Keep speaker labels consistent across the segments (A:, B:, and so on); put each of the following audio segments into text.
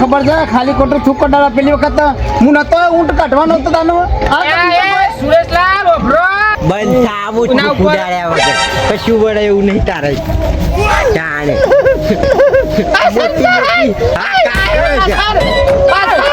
A: ખબર છે ખાલી ખોટું થૂક કટાડા પેલી વખત હું નતો ઊંટ કાઢવાનો હતો તાનો
B: સુરેશલાલ ઓભરો
C: બંધ થાવું કુડાડ્યા વગર કશું વળે એવું નહીં તારે જાણે મોટી હા કાઢો છે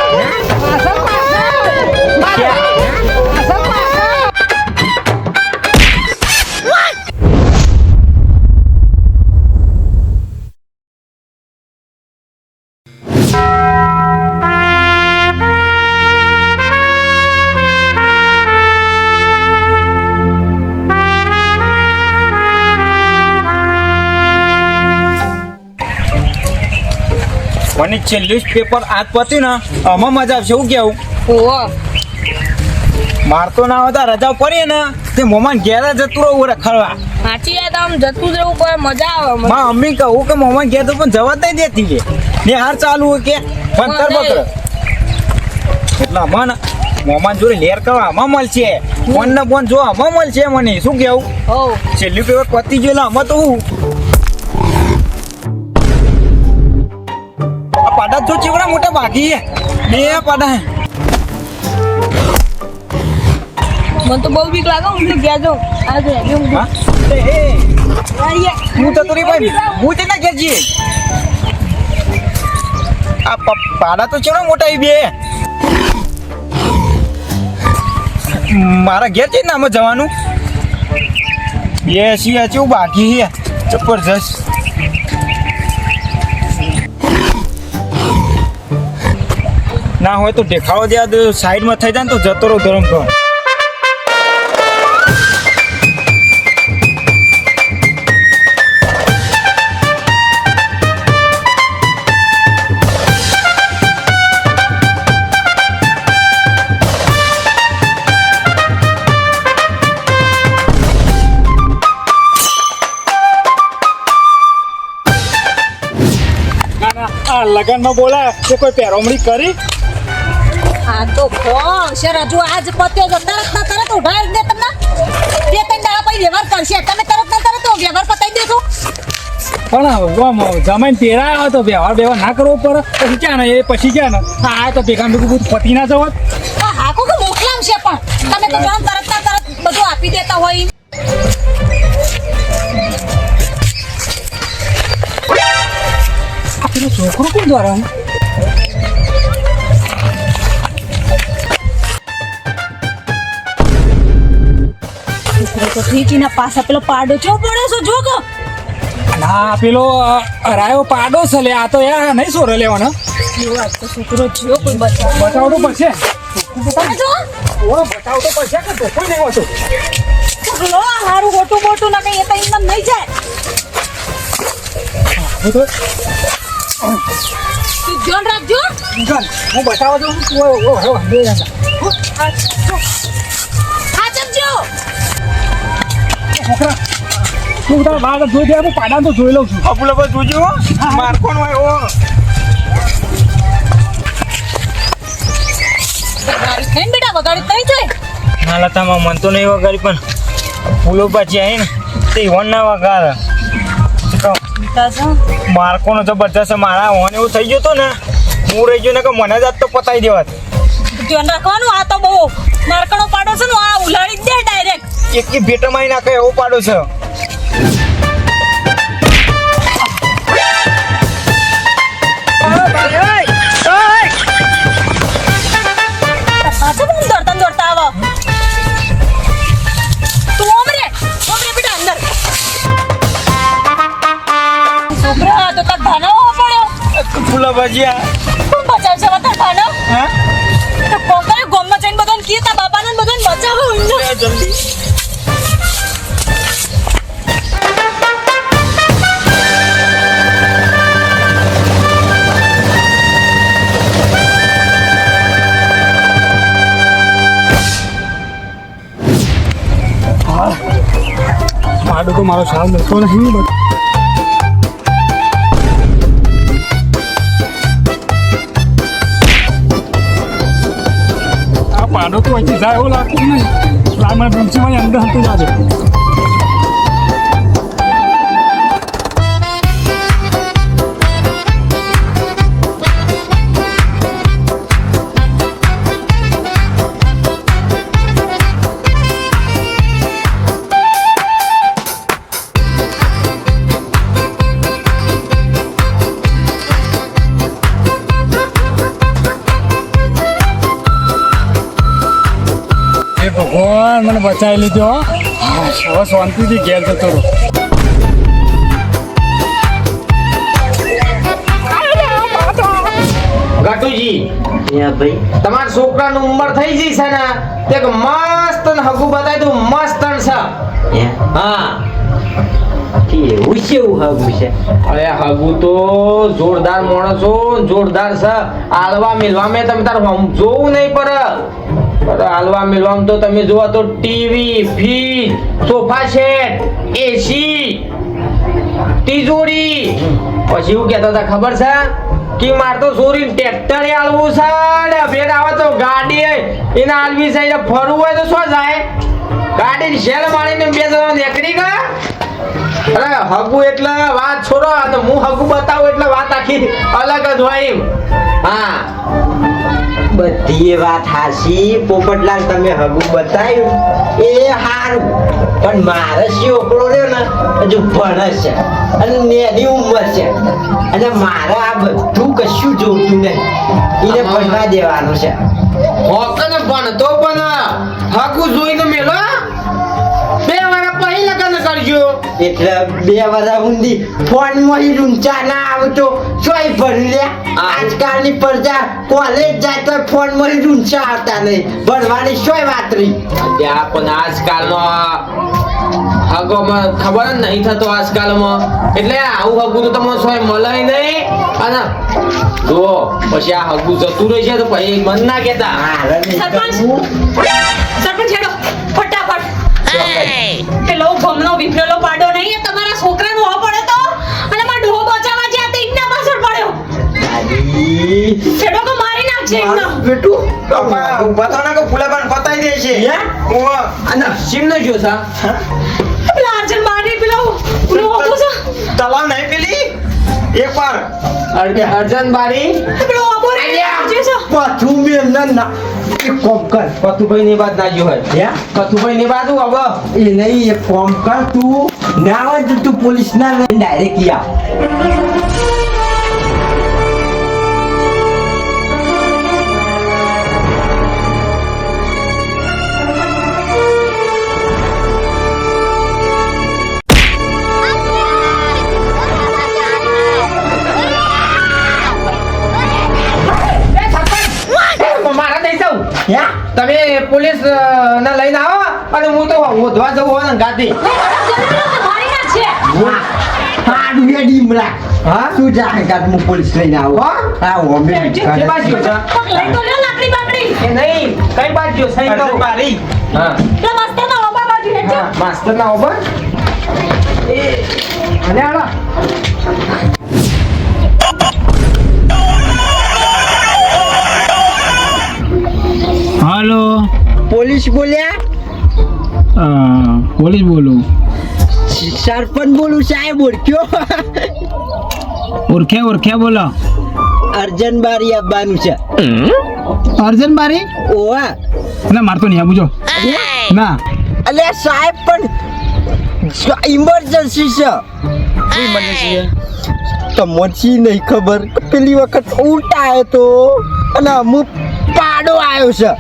B: મને છેલ્લું પેપર આજ પત્યું ને આમાં મજા આવશે એવું કેવું મારતો ના હોતા રજા પડીએ ને તે મોમાન ઘેર જતું રહું રખડવા
D: સાચી વાત આમ જતું રહેવું કોઈ મજા આવે
B: માં મમ્મી કહું કે મોમાન ઘેર તો પણ જવા જ નહીં દેતી છે ને હાર ચાલુ હોય કે પણ કર બકર એટલે આમાં મોમાન જોડે લેર કરવા આમાં મળશે ફોન ને ફોન જો આમાં મળશે મને શું કેવું છેલ્લું પેપર પતી ગયું આમાં તો હું પાડા તો ચીવડા મોટા બાકી બે પાડા
D: મને તો બહુ બીક લાગે હું ગયા જાઉં આ જો
B: હું તો તોરી ભાઈ હું તે ના ઘેર જઈએ આ પાડા તો ચેવડા મોટા બે મારા ઘેર છે ને આમાં જવાનું યસ એવું બાકી છે જબરજસ્ત ના હોય તો દેખાડો દે સાઈડમાં થઈ જાય ને તો જતો રહો ગરમ કર લગનમાં બોલા કે કોઈ પેરોમણી કરી
D: આ તો કોણ છે રજુ આજ પત્યો જો તરત ઉભા દે તમને બે ત્રણ દાડા પછી વ્યવહાર કરશે તમે તરત તો વ્યવહાર પતાવી દેજો
B: પણ જમાઈને તેરાયો તો વ્યવહાર ના કરવો પડે પછી ક્યાં ને એ પછી ક્યાં ને આ તો ભેગા ભેગું બધું પતી ના જવા
D: હાકો કે મોકલામ છે પણ તમે તો જાણ તરત બધું આપી દેતા હોય
B: પેલો છોકરો કોણ દ્વારા
D: તો ઠીકીના પાછા પેલો પાડો ચો પડ્યો છો જો કે
B: ના પેલો રાયો પાડો છે લે આ તો યાર નહીં સોરે લેવાનો
D: વાત તો છોકરો થયો કોઈ
B: બચાવ તો પડશે
D: તમે જો
B: ઓ બચાવ તો પડશે કે તો કોઈ નહીં હોતો
D: લો હારું મોટું મોટું ના કઈ એ તો એમ નહીં જાય તું ધ્યાન રાખજો
B: હું બચાવ છું તું તારા બાર જોઈ દે હું પાડા તો જોઈ લઉં છું અપુલા પર જોજો માર કોણ હોય ઓ
D: બેટા વગાડી કઈ જાય
B: ના લતામાં મન તો નહીં વગાડી પણ ફૂલો પાછી આવી ને તે વન ના વગાડે મારકોનો જબરજસ્ત મારા ઓન એવું થઈ ગયું હતું ને હું રહી ગયો ને કે મને જ આજ તો પતાવી દેવાત
D: ધ્યાન રાખવાનું આ તો બહુ મારકણો પાડો છે ને આ ઉલાડી દે ડાયરેક્ટ
B: એક ભેટમાં નાખે એવો પાડો છે
D: પાછો બહુ દોડતા આવો તું ઓમરે બેટા અંદર છોકરા તો તાર ભાનો પડ્યો
B: ફૂલા ભજીયા
D: કોણ બચાવશે તાર ભાનો
B: હા
D: તો કોકરે ગોમમાં જઈને બધાને કી તા બાપાને બધાને બચાવો
B: જલ્દી માડો તો મારો સાલ મળતો નહીં આ પાડો તો અહીંથી જાય એવું લાગતું નહીં રામા ડુમસીમાં અંદર હતું જાજે
A: ભગવાન મને બચાવી લીધો હો. હવે શાંતિથી ઘેર જતો રહો.
E: ગટુજી
C: યા ભાઈ
E: તમારા છોકરાની ઉંમર થઈ ગઈ છે ને તે એક મસ્ત ને હગું બતાવી દઉં મસ્ત છે હા
C: એવું કેવું હગું છે
E: અરે હગું તો જોરદાર માણસો જોરદાર છે આલવા મિલવા મેં તમે તાર જોવું નહીં પર આલવા મિલવા તો તમે જોવા તો ટીવી ફ્રીજ સોફા સેટ એસી તિજોરી પછી એવું કહેતા હતા ખબર છે કે માર તો સોરી ટ્રેક્ટર આલવું છે ને ભેટ આવે તો ગાડી એને આલવી છે એટલે ફરવું હોય તો શું જાય ગાડી શેલ મારીને બે જણા નીકળી ગયા અરે હગુ એટલે વાત છોડો અને હું હગુ બતાવું એટલે વાત આખી અલગ જ હોય એમ હા
C: બધી વાત હાસી પોપટલાલ તમે હગું બતાવ્યું એ હારું પણ મારે છોકરો રહ્યો ને હજુ ભણે છે અને નેની ઉંમર છે અને મારે આ બધું કશું જોતું નહીં એને ભણવા દેવાનું છે
E: હોકને ભણતો પણ હગુ જોઈને મેલો 2 વર્ષ પછી લગ્ન કરજો
C: એટલે 2 વર્ષ ઊંધી ફોન માં ઊંચા ના આવતો ચોય ભણી લે આજકાલની પ્રજા કોલેજ જાય તો ફોન માં ઊંચા આવતા નહીં ભણવાની ચોય વાત રહી
E: ત્યાં પણ આજકાલનો હગોમાં ખબર જ નહીં થતો આજકાલમાં એટલે આવું હગું તો તમને સોય મળે નહીં અને જો પછી આ હગું જતું રહેશે તો પછી મન ના કહેતા
C: મારે નહીં
D: સરપંચ
C: કરવું.
D: સરપંચ હેડો ફટાફટ પેલો ગમનો વિફરેલો પાડો નહીં એ તમારા છોકરાનો હો પડે તો અને માં ઢો બચાવવા જ્યાં તે ઇન્ના પાછળ પડ્યો
C: દાદી
D: છેડો કો મારી નાખશે એમનો
C: બેટું
E: અને સિમનો જો સા
D: પેલા અર્જુન મારી પેલો પેલો ઓપો છે
B: તલાવ નહીં પેલી એક વાર
E: અર્જન બારી
D: પેલો ઓપો રે જે છે
C: પાછું મેં ના એક કોમ કર
E: કથુભાઈ ની વાત ના જો હોય
C: હે
E: કથુભાઈ ની વાત હું હવે
C: એ નહીં એક કોમ કર તું ના હોય તો તું પોલીસ ના ડાયરેક્ટ આવ
E: મારા દઈ જાઉં
C: હે
E: તમે પોલીસ ને લઈને આવો અને હું તો ઓધવા જવું હોય ને ગાતી
D: મારી નાખશે
C: હા ડુયા ડીમરા
E: હા
C: તું જા કાટ હું પોલીસ લઈને આવો
E: હા?
C: હા અમે
E: કે બાજુ છે
D: પગ લઈ તો લ્યો લાકડી બાકડી
E: એ નહીં કઈ બાજુ સહી કરો
B: મારી
E: હા
D: પેલા મસ્તરના ઓબા બાજુ હેડજો
E: હા માસ્ટર ના ઓબર એ અને આલા
A: હાલો
C: પોલીસ બોલ્યા
A: પોલીસ બોલું.
C: સરપંચ બોલું સાહેબ ઓળખ્યો
A: ઓળખ્યા બોલો.
C: અર્જન બારી આવવાનું છે
A: અર્જન બારી
C: ઓવા
A: ના મારતો નહીં આબુજો ના
C: અલે સાહેબ પણ ઇમરજન્સી છે તમને નહીં ખબર પેલી વખત ઉલટા આવ્યો તો અને અમુક પાડો આવ્યો છે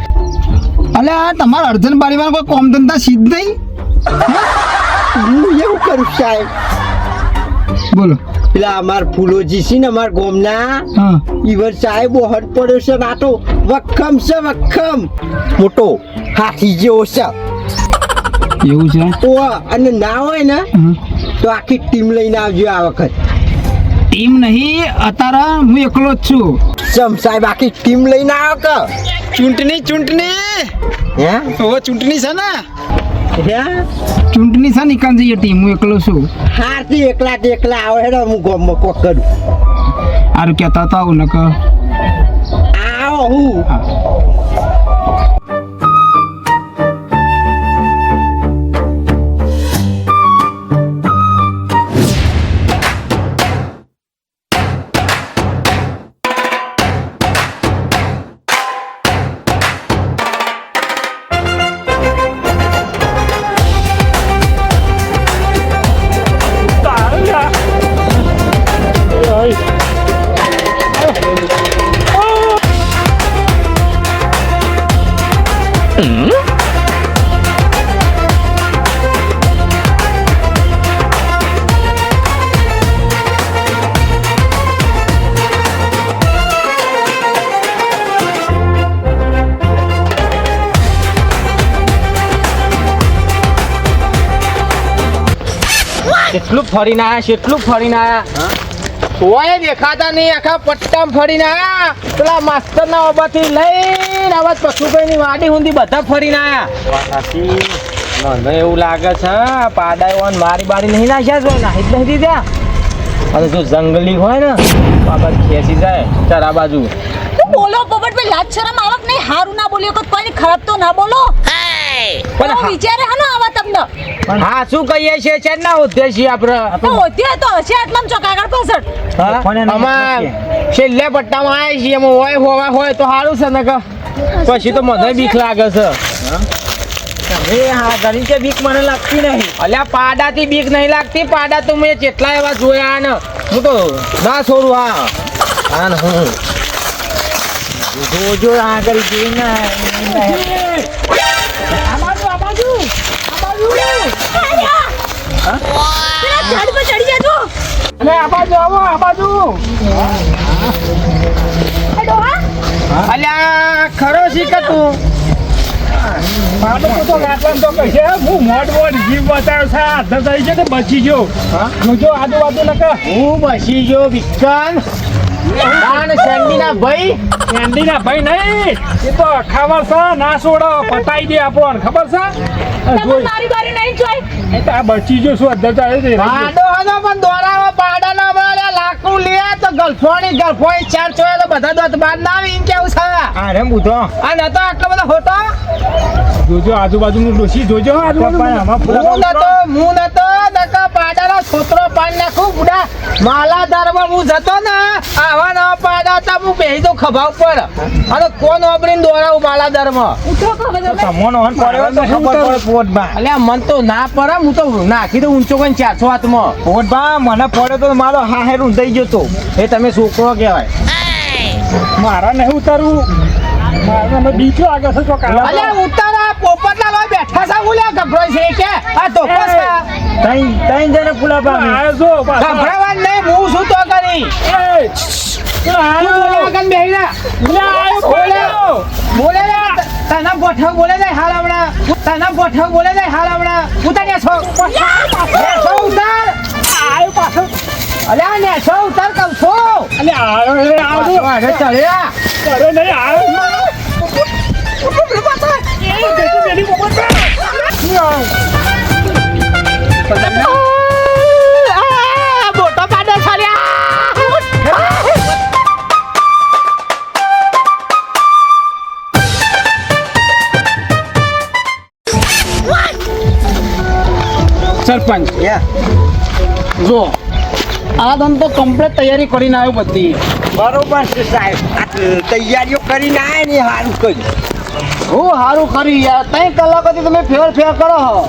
A: અલે આ તમારા અર્જન બારીમાં કોઈ કોમ ધંધા સીધ નહીં.
C: હું એવું કરું સાહેબ
A: બોલો.
C: પેલા અમાર ફૂલોજી છે ને અમાર ગામના
A: હા
C: ઈવર સાહેબ હટ પડ્યો છે ના તો વખમ છે વખમ મોટો હાથી જેવો છે
A: એવું છે.
C: ઓ અને ના હોય ને
A: હમ.
C: તો આખી ટીમ લઈને આવજો આ વખત
A: ટીમ નહીં અત્યારે હું એકલો જ છું.
C: સમ સાહેબ આખી ટીમ લઈને આવો કે
A: ચૂંટણી
C: હે
A: હવે ચૂંટણી છે ને
C: હે
A: ચૂંટણી છે નિકાલ જઈએ ટીમ હું એકલો છું.
C: હારથી એકલા આવે હેડો હું ગામમાં કોક કરું
A: સારું કહેતા હતા આવું નકર
C: આવો હું
E: કેટલું ફરીને આયા કેટલું ફરીને આયા ઓય દેખાતા નહીં આખા પટ્ટામાં ફરીને આયા પેલા માસ્તરના ઓબાથી લઈને આવા પશુભાઈની વાડી સુધી બધા ફરીને આયા મને એવું લાગે છે પાડાઈ મારી બારી નહીં નાખ્યા છો નાહી જ નહીં દીધા અને જો જંગલી હોય ને બાબા ખેંચી જાય તારા બાજુ
D: બોલો પોપટભાઈ લાજ શરમ આવક નહીં હારું ના બોલ્યો કે કોઈને ખરાબ તો ના બોલો પણ વિચારે હનો આવા તમને
E: હા શું કહીએ છીએ છે ના ઉદ્દેશ્ય આપણે
D: તો હોતી તો હશે આટલામ ચોક આગળ પાછળ
E: આમાં છેલ્લે પટ્ટામાં આવ્યા છીએ એમાં હોય હોવા હોય તો સારું છે ને કે પછી તો મને બીક લાગે છે
B: હા ઘણી કે બીક મને લાગતી નહીં.
E: અલ્યા પાડાથી બીક નહીં લાગતી પાડા તો મેં જેટલા એવા જોયા ને હું તો ના છોડું હા ને હું
B: જોજો આગળ જોઈને
D: પેલા ઝાડ પર ચડી જાજો
E: અરે આ બાજુ આવો આ બાજુ અલ્યા ખરો છે કે તું હું બસી ગયો વિક્રમ શેન્ડીના ભાઈ
F: ભાઈ નહીં એ તો ખબર છે ના છોડો પતાઈ દે આપણને ખબર છે
D: તમે મારી બારી નહીં જોઈ
F: એ તો આ બચી જો શું અધર ચાલે છે
E: પાડો હતો પણ દોરાવા પાડાનો મળે લાકડું લે તો ગલફોણી ચાર ચોયા તો બધા દોત બાદ ના આવે એમ કેવું છે
B: હા રે બુધો
E: આ નતો આટલો બધો ખોટો
F: જોજો આજુબાજુનું ડોસી જોજો
E: હું નતો નકા પાડાનો છોતરો પાડી નાખું બુડા માલાધારમાં હું જતો ને આવા નવા પાડા હતા હું બેહી તો ખભા ઉપર અને કોણ ઓબડીને દોરાવું માલાધારમાં
D: ઉઠો ખબર
B: તમોનો હન પડ્યો તો ખબર પડે પોટબા.
E: અલ્યા મન તો ના પડે હું તો નાખી દઉં ઊંચો કરીને 400 હાથમાં
B: પોટબા મને પડ્યો તો મારો હાહેર ઊંધાઈ ગયો તો.
E: એ તમે છોકરો કહેવાય
F: મારા નહીં ઉતારવું મારા બીજો આગળ છે તો
E: અલ્યા ઉતારા પોપટલા લોય બેઠા છે ઉલ્યા ગભરાય છે કે આ તો
B: ત્રણ જણે પુલા પામી
E: ગભરાવા નહીં હું શું તો કરી બોલે તના ગોઠવ બોલે જાય હાલ હમણાં તના ગોઠવ બોલે જાય હાલ હમણાં ઉતાર્યા છો ઉતાર
F: આવ્યો પાછો
E: અલ્યા ને છો ઉતાર કહું છો
F: અને આવ્યો
E: અરે ચડ્યા
F: અરે નહીં આવ્યો
E: મોટો પાડો છોડ્યા
A: સરપંચ જો આ ધન તો કમ્પ્લીટ તૈયારી કરીને આવ્યો બધી.
C: બરોબર છે સાહેબ આ તૈયારીઓ કરીને આયા ને સારું કર્યું
A: હું સારું કરી યાર 3 કલાકોથી તમે ફેર કરો હો.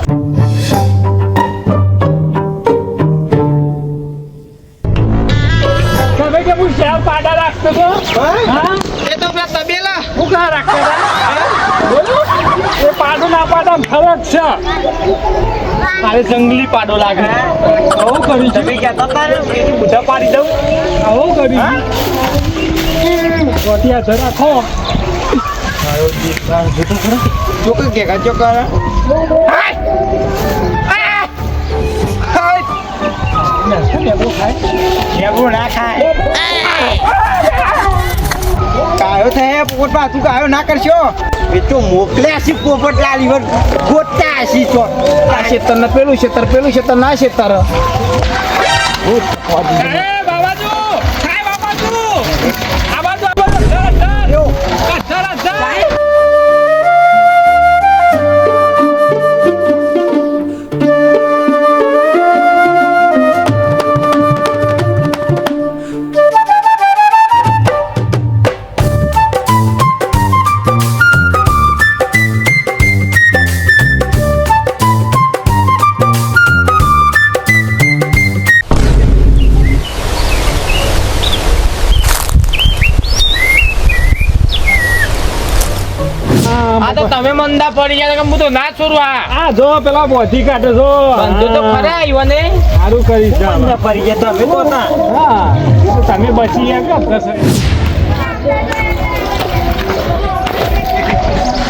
F: તમે કે હું શેર પાડા રાખતો છો હા
E: એ તો પેલા તબેલા
F: હું ક્યાં રાખતા હતા બોલો એ પાડો ના પાડા ફરક છે મારે જંગલી પાડો લાગે આવું કર્યું તમે કહેતા હતા ને એની બુઢા પાડી દઉં આવું કર્યું ગોટિયા જરા ખો
A: ચોક કે ચોક
B: લેબુ ના ખાય.
A: કાયો થાય પોપટબા તું કાયો ના કરશો.
C: એ તો મોકલ્યા છે પોપટલાલ ઈવન ગોતા છે તો
A: આ ક્ષેત્ર ને પેલું ક્ષેત્ર ના ક્ષેત્ર
F: બાબાજુ સાહેબ બાબાજુ આ બાજુ
E: આ તો તમે મંદા પડી ગયા કે હું તો ના છોડું આ
F: જો પેલા બોધી કાઢે છો
E: બંધો તો ખરા આવ્યો ને
F: સારું કરી છે
B: ફરી ગયા તમે તો ના.
F: હા તમે બચી ગયા કે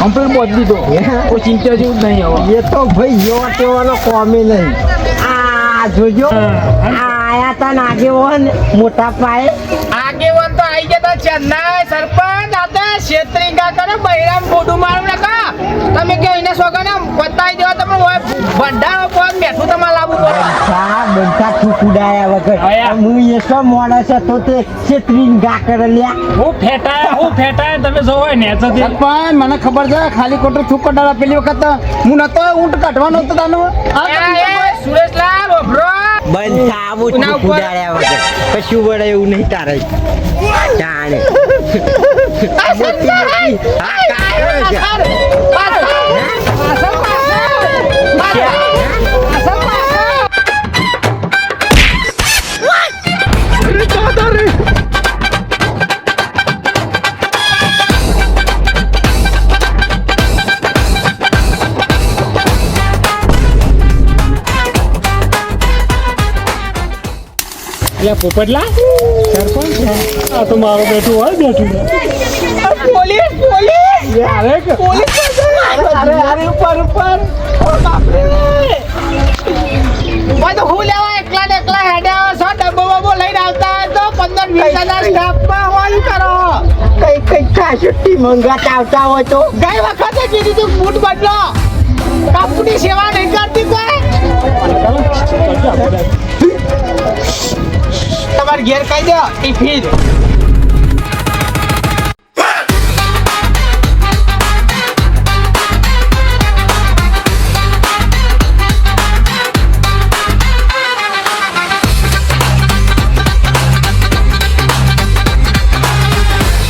A: કમ્પ્લીટ બોધ દીધો કોઈ ચિંતા જેવું જ નહીં હવે.
C: એ તો ભાઈ યો તેવાનો કોમી નહીં આ આ જોજો આયા તા ને આગેવાન મોટા પાયે
A: આગેવાન તો આઈ ગયા તા ચેન્નાઈ સરપંચ આતા ક્ષેત્રિકા કરે બૈરામ ફોટો મારું નકા તમે કે એને સોગને બતાઈ દેવા તમે ભંડારો કોણ બેઠું તમારે લાવવું પડે
C: આ બનતા થૂકુડાયા વગર
F: આયા.
C: હું એસો માણસ હતો તે છેતરીને ગા કરે લ્યા
F: હું ફેટાય તમે જોવો ને
A: સરપંચ મને ખબર છે ખાલી ખોટું થૂકો ડાળા પેલી વખત હું નતો ઊંટ કાઢવાનો હતો તાનો સુરેશલાલ ઓભરો
C: બનતા આવું
A: ઉના ઉપર.
C: થૂકુડાયા વગર કશું વડે એવું નહીં તારે જાણે મોટી મોટી હા કાઢો છે.
F: એટલે પોપટલા સરપંચ આ તો મારો બેઠું હોય બેઠું
A: પોલીસ
F: અરે
A: અરે ઉપર ભાઈ તો હું લેવા એકલા ને એકલા હેડ્યા છો ડબ્બો બબ્બો લઈને આવતા હોય તો 15-20 હજાર સ્ટાફમાં હોય કરો
C: કઈ કાશુટી મંગાતા આવતા હોય તો
A: ગઈ વખતે કીધું તું બૂટ બદલો કંપની સેવા નહીં કરતી કોઈ તમારે ઘેર કહી દો ટિફિન